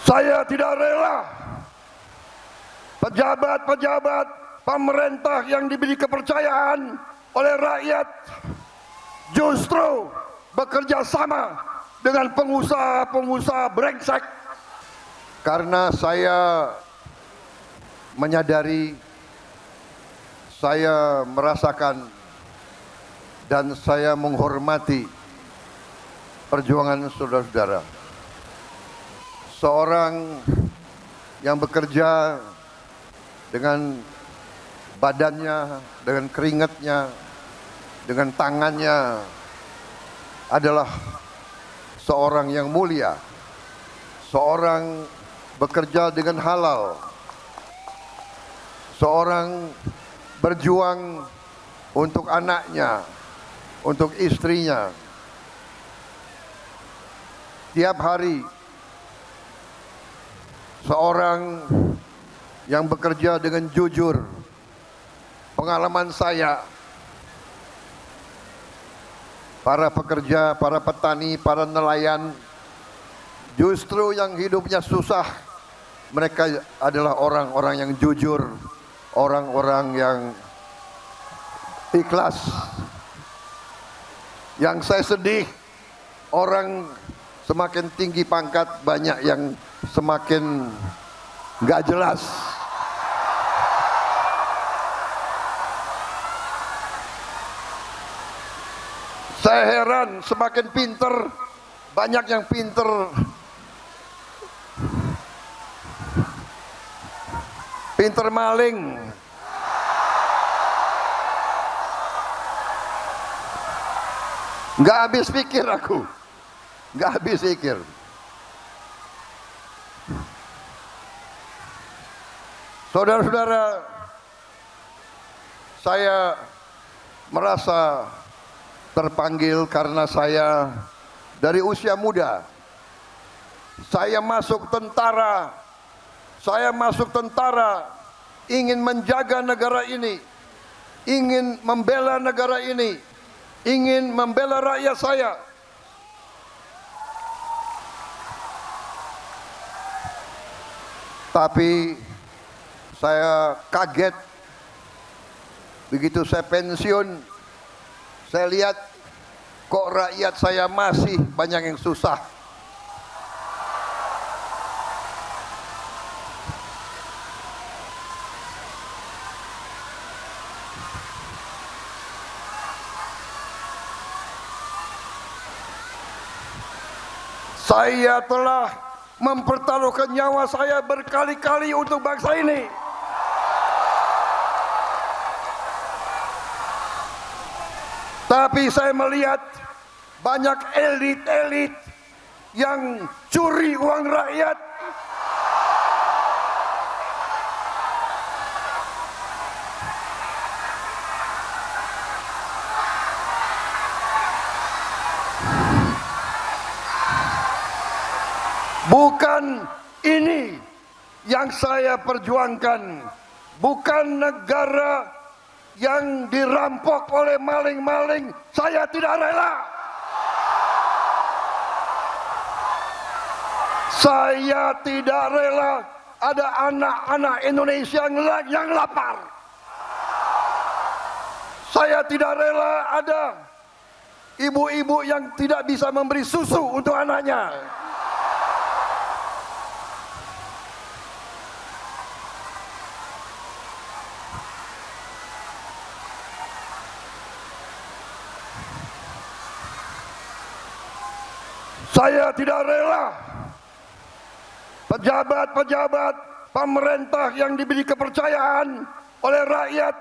Saya tidak rela pejabat-pejabat pemerintah yang diberi kepercayaan oleh rakyat justru bekerja sama dengan pengusaha-pengusaha brengsek. Karena saya menyadari, saya merasakan, dan saya menghormati perjuangan saudara-saudara. Seorang yang bekerja dengan badannya, dengan keringatnya, dengan tangannya adalah seorang yang mulia. Seorang bekerja dengan halal. Seorang berjuang untuk anaknya, untuk istrinya. Tiap hari seorang yang bekerja dengan jujur. Pengalaman saya, para pekerja, para petani, para nelayan, justru yang hidupnya susah, mereka adalah orang-orang yang jujur, orang-orang yang ikhlas. Yang saya sedih, orang semakin tinggi pangkat, banyak yang semakin nggak jelas. Saya heran, semakin pinter, banyak yang pinter, pinter maling. Nggak habis pikir aku, nggak habis pikir. Saudara-saudara, saya merasa terpanggil karena saya dari usia muda, saya masuk tentara, ingin menjaga negara ini, ingin membela negara ini, ingin membela rakyat saya. Tapi saya kaget begitu saya pensiun, saya lihat kok rakyat saya masih banyak yang susah. Saya telah mempertaruhkan nyawa saya berkali-kali untuk bangsa ini. Tapi saya melihat banyak elit-elit yang curi uang rakyat. Bukan ini yang saya perjuangkan. Bukan negara yang dirampok oleh maling-maling. Saya tidak rela. Saya tidak rela ada anak-anak Indonesia yang lapar. Saya tidak rela ada ibu-ibu yang tidak bisa memberi susu untuk anaknya. Saya tidak rela pejabat-pejabat pemerintah yang diberi kepercayaan oleh rakyat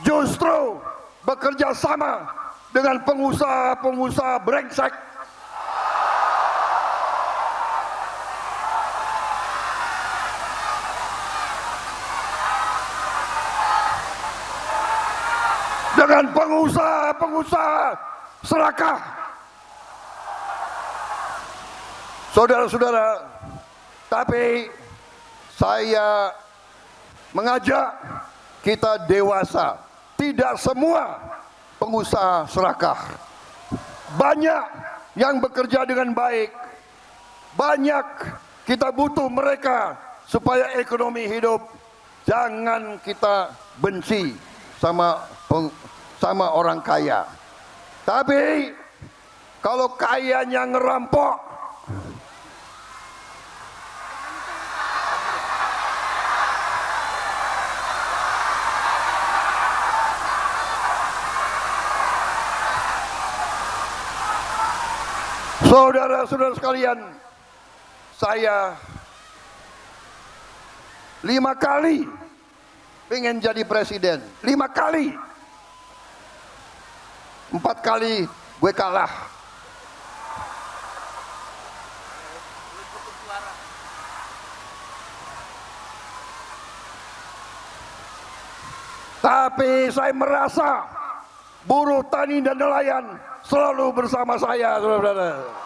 justru bekerja sama dengan pengusaha-pengusaha brengsek. Dengan pengusaha-pengusaha serakah. Saudara-saudara, tapi saya mengajak kita dewasa. Tidak semua pengusaha serakah. Banyak yang bekerja dengan baik. Banyak Kita butuh mereka supaya ekonomi hidup. Jangan kita benci sama orang kaya. Tapi kalau kayanya ngerampok, saudara-saudara sekalian, saya 5 kali pengen jadi presiden, 5 kali, 4 kali gue kalah. Tapi saya merasa buruh tani dan nelayan selalu bersama saya, saudara-saudara.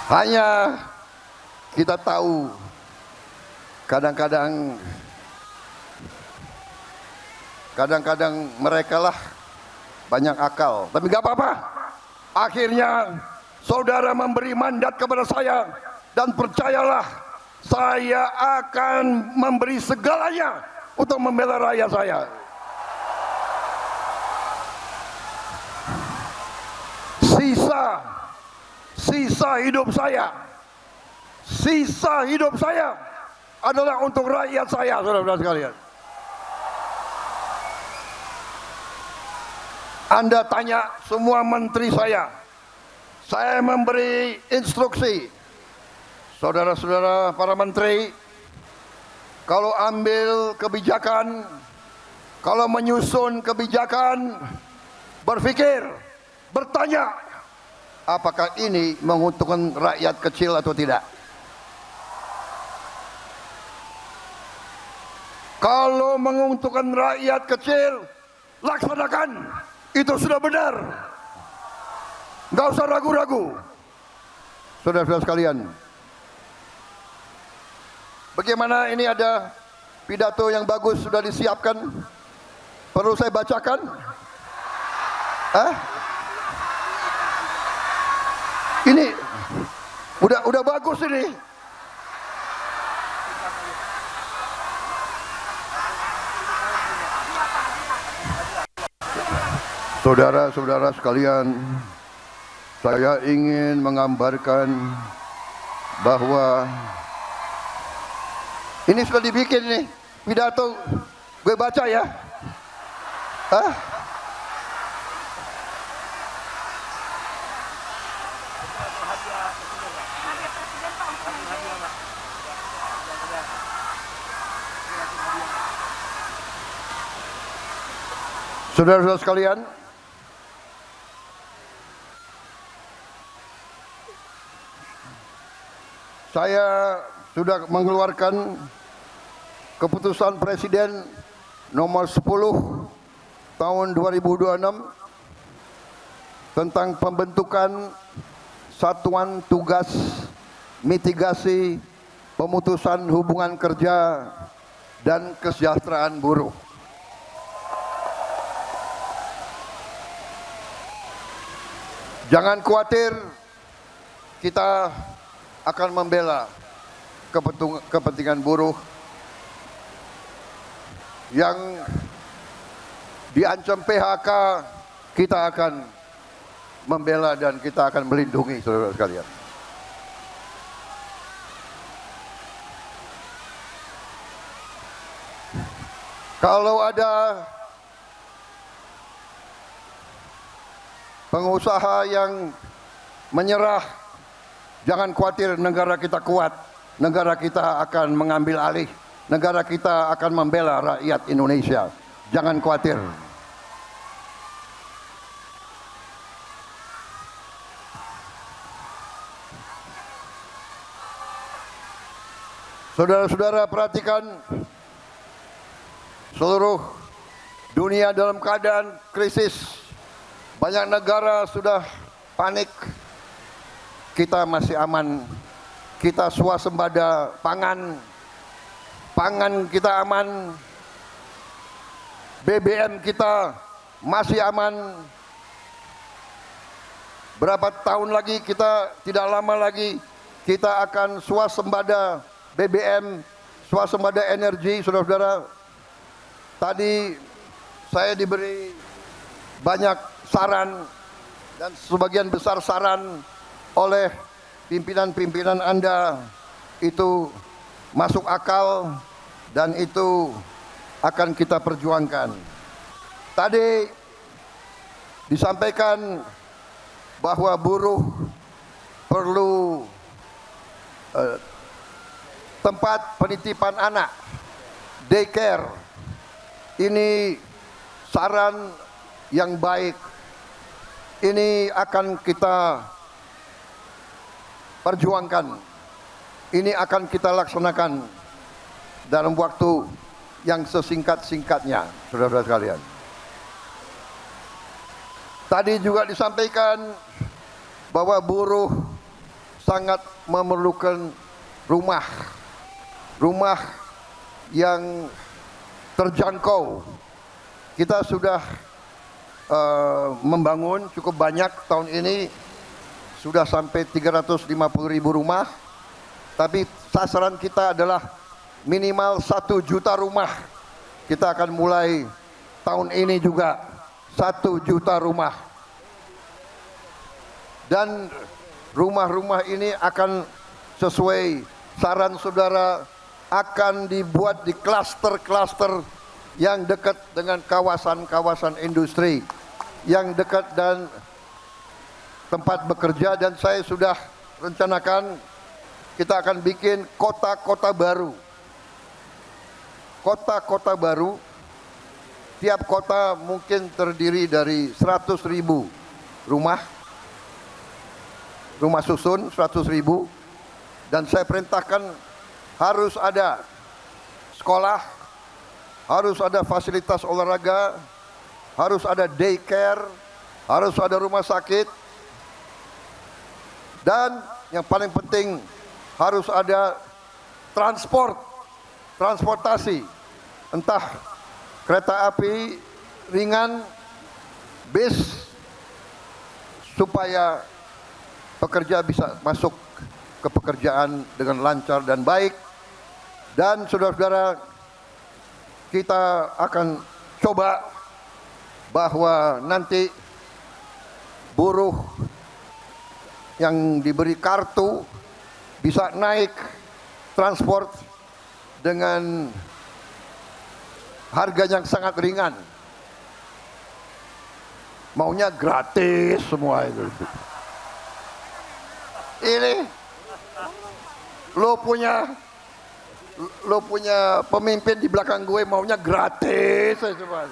Hanya kita tahu kadang-kadang mereka lah banyak akal, tapi gak apa-apa. Akhirnya saudara memberi mandat kepada saya, dan percayalah, saya akan memberi segalanya untuk membela rakyat saya. Sisa hidup saya adalah untuk rakyat saya, saudara-saudara sekalian. Anda tanya semua menteri saya memberi instruksi, saudara-saudara para menteri, kalau ambil kebijakan, kalau menyusun kebijakan, berpikir, bertanya, apakah ini menguntungkan rakyat kecil atau tidak? Kalau menguntungkan rakyat kecil, laksanakan. Itu sudah benar. Nggak usah ragu-ragu. Saudara-saudara sekalian, bagaimana ini ada pidato yang bagus sudah disiapkan. Perlu saya bacakan? Ini udah bagus ini. Saudara-saudara sekalian, saya ingin menggambarkan bahwa ini sudah dibikin nih pidato, gue baca ya. Saudara-saudara sekalian, saya sudah mengeluarkan keputusan Presiden nomor 10 tahun 2026 tentang pembentukan Satuan Tugas Mitigasi Pemutusan Hubungan Kerja dan Kesejahteraan Buruh. Jangan khawatir, kita akan membela kepentingan buruh yang diancam PHK. Kita akan membela dan kita akan melindungi, saudara sekalian. Kalau ada pengusaha yang menyerah, jangan khawatir, negara kita kuat. Negara kita akan mengambil alih. Negara kita akan membela rakyat Indonesia. Jangan khawatir. Saudara-saudara, perhatikan, seluruh dunia dalam keadaan krisis. Banyak negara sudah panik. Kita masih aman. Kita swasembada pangan. Pangan kita aman. BBM kita masih aman. Berapa tahun lagi tidak lama lagi kita akan swasembada BBM, swasembada energi, saudara-saudara. Tadi saya diberi banyak saran dan sebagian besar saran oleh pimpinan-pimpinan Anda itu masuk akal dan itu akan kita perjuangkan. Tadi disampaikan bahwa buruh perlu tempat penitipan anak, daycare. Ini saran yang baik. Ini akan kita perjuangkan. Ini akan kita laksanakan dalam waktu yang sesingkat-singkatnya, saudara-saudara sekalian. Tadi juga disampaikan bahwa buruh sangat memerlukan rumah yang terjangkau. Kita sudah membangun cukup banyak tahun ini, sudah sampai 350.000 rumah, tapi sasaran kita adalah minimal 1 juta rumah. Kita akan mulai tahun ini juga 1 juta rumah. Dan rumah-rumah ini akan sesuai saran saudara, akan dibuat di klaster-klaster yang dekat dengan kawasan-kawasan industri, yang dekat dan tempat bekerja. Dan saya sudah rencanakan kita akan bikin kota-kota baru. Kota-kota baru, tiap kota mungkin terdiri dari 100.000 rumah susun 100.000, dan saya perintahkan harus ada sekolah, harus ada fasilitas olahraga, harus ada daycare, harus ada rumah sakit, dan yang paling penting harus ada transportasi, entah kereta api ringan, bis, supaya pekerja bisa masuk ke pekerjaan dengan lancar dan baik. Dan saudara-saudara, kita akan coba bahwa nanti buruh yang diberi kartu bisa naik transport dengan harga yang sangat ringan. Maunya gratis semua itu. Ini lo punya pemimpin di belakang gue maunya gratis semua.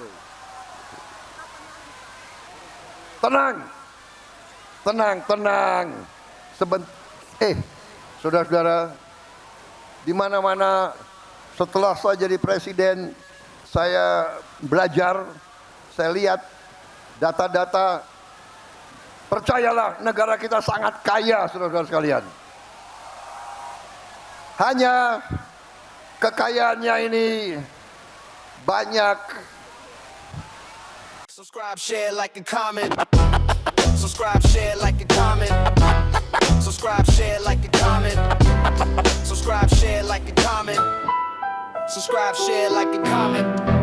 Tenang. Saudara-saudara, di mana-mana setelah saya jadi presiden, saya belajar, saya lihat data-data. Percayalah, negara kita sangat kaya, saudara-saudara sekalian. Hanya kekayaannya ini banyak. Subscribe, share, like, and comment. Subscribe, share, like, and comment. Subscribe, share, like, and comment. Subscribe, share, like, and comment. Subscribe, share, like, and comment.